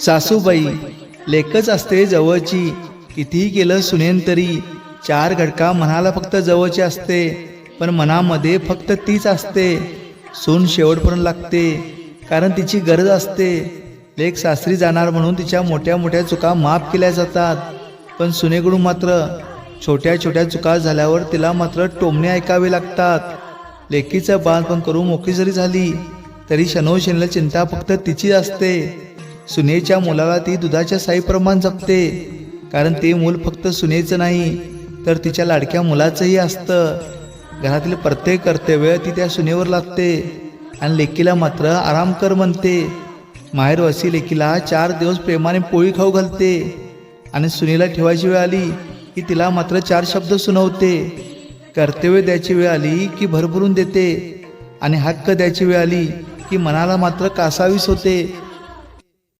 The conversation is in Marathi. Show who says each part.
Speaker 1: सासूबाई लेकच असते जवळची, कितीही केलं सुनेन तरी. चार घटका मनाला फक्त जवळची असते, पण मनामध्ये फक्त तीच असते. सून शेवटपर्यंत लागते, कारण तिची गरज असते. लेक सासरी जाणार म्हणून तिच्या मोठ्या मोठ्या चुका माफ केल्या जातात, पण सुनेकडून मात्र छोट्या छोट्या चुका झाल्यावर तिला मात्र टोमणे ऐकावे लागतात. लेकीचं बाळपण करून मोकळी जरी झाली तरी शनोशनीला चिंता फक्त तिची असते. सुनेच्या मुलाला ती दुधाच्या साईप्रमाण जपते, कारण ते मूल फक्त सुनेचं नाही तर तिच्या लाडक्या मुलाचंही असतं. घरातील प्रत्येक कर्तव्य ती त्या सुनेवर लागते आणि लेकीला मात्र आराम कर म्हणते. माहेरवासी लेकीला 4 दिवस प्रेमाने पोळी खाऊ घालते आणि सुनेला ठेवायची वेळ आली की तिला मात्र 4 शब्द सुनवते. कर्तव्य द्यायची वेळ आली की भरभरून देते आणि हक्क द्यायची वेळ आली की मनाला मात्र कासावीस होते.